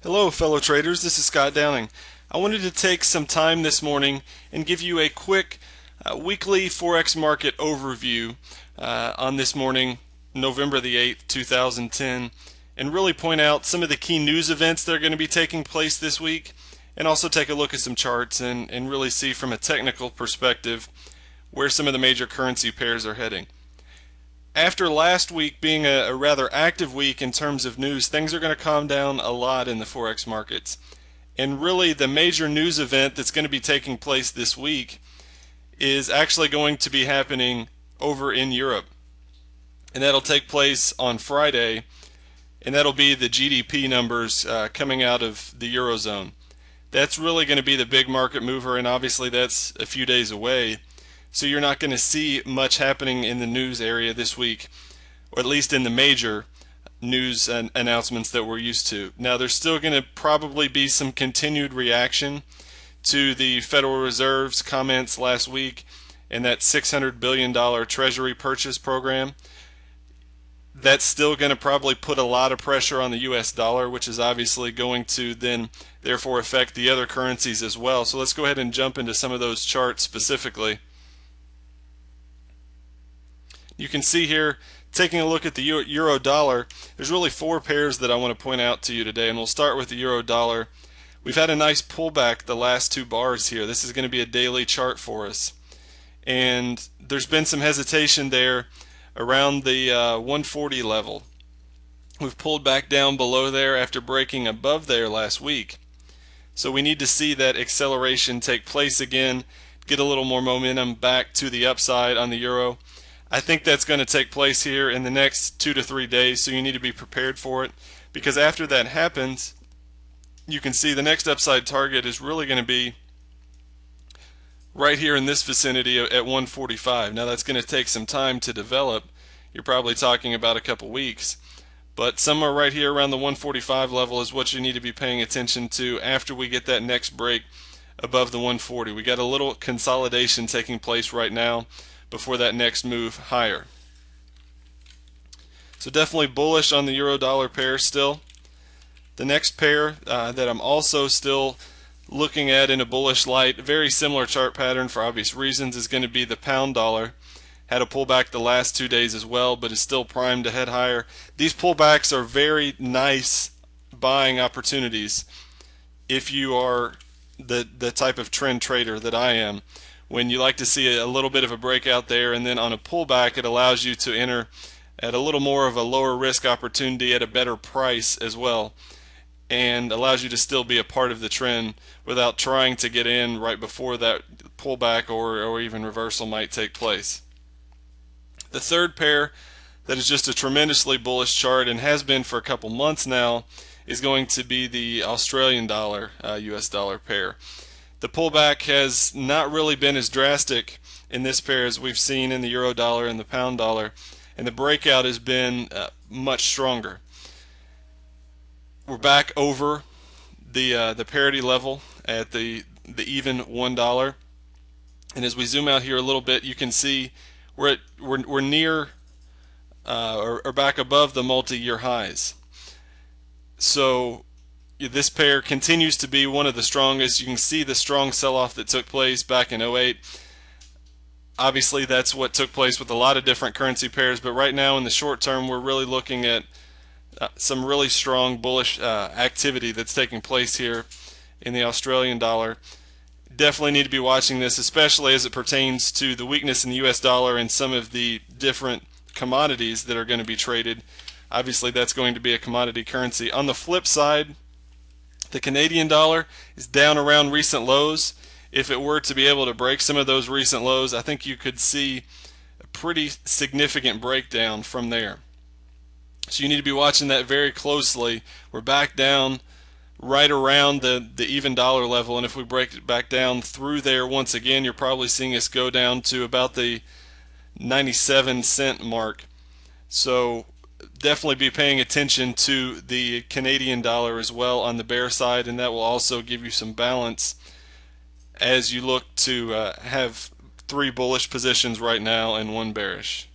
Hello, fellow traders. This is Scott Downing. I wanted to take some time this morning and give you a quick weekly Forex market overview on this morning, November the 8th, 2010, and really point out some of the key news events that are going to be taking place this week, and also take a look at some charts and really see from a technical perspective where some of the major currency pairs are heading. After last week being a rather active week in terms of news, things are going to calm down a lot in the Forex markets. And really the major news event that's going to be taking place this week is actually going to be happening over in Europe. And that'll take place on Friday, and that'll be the GDP numbers coming out of the Eurozone. That's really going to be the big market mover, and obviously that's a few days away. So you're not going to see much happening in the news area this week, or at least in the major news and announcements that we're used to. Now there's still going to probably be some continued reaction to the Federal Reserve's comments last week and that $600 billion Treasury purchase program. That's still going to probably put a lot of pressure on the US dollar, which is obviously going to then therefore affect the other currencies as well. So let's go ahead and jump into some of those charts specifically. You can see here, taking a look at the euro dollar, there's really four pairs that I want to point out to you today, and we'll start with the euro dollar. We've had a nice pullback the last two bars here. This is going to be a daily chart for us, and there's been some hesitation there around the 140 level. We've pulled back down below there after breaking above there last week, so we need to see that acceleration take place again, get a little more momentum back to the upside on the euro. I think that's going to take place here in the next 2 to 3 days, so you need to be prepared for it, because after that happens, you can see the next upside target is really going to be right here in this vicinity at 145. Now that's going to take some time to develop. You're probably talking about a couple weeks, but somewhere right here around the 145 level is what you need to be paying attention to after we get that next break above the 140. We got a little consolidation taking place right now before that next move higher. So definitely bullish on the euro dollar pair still. The next pair that I'm also still looking at in a bullish light, very similar chart pattern for obvious reasons, is going to be the pound dollar. Had a pullback the last 2 days as well, but is still primed to head higher. These pullbacks are very nice buying opportunities if you are the type of trend trader that I am. When you like to see a little bit of a breakout there, and then on a pullback it allows you to enter at a little more of a lower risk opportunity at a better price as well, and allows you to still be a part of the trend without trying to get in right before that pullback or even reversal might take place. The third pair that is just a tremendously bullish chart and has been for a couple months now is going to be the Australian dollar US dollar pair. The pullback has not really been as drastic in this pair as we've seen in the euro dollar and the pound dollar, and the breakout has been much stronger. We're back over the parity level at the even $1, and as we zoom out here a little bit, you can see we're near or back above the multi-year highs. So this pair continues to be one of the strongest. You can see the strong sell-off that took place back in '08. Obviously that's what took place with a lot of different currency pairs, but right now in the short term we're really looking at some really strong bullish activity that's taking place here in the Australian dollar. Definitely need to be watching this, especially as it pertains to the weakness in the US dollar and some of the different commodities that are going to be traded. Obviously that's going to be a commodity currency. On the flip side, the Canadian dollar is down around recent lows. If it were to be able to break some of those recent lows, I think you could see a pretty significant breakdown from there. So you need to be watching that very closely. We're back down right around the even dollar level, and if we break it back down through there once again, you're probably seeing us go down to about the 97-cent mark. So definitely be paying attention to the Canadian dollar as well on the bear side, and that will also give you some balance as you look to have 3 bullish positions right now and 1 bearish.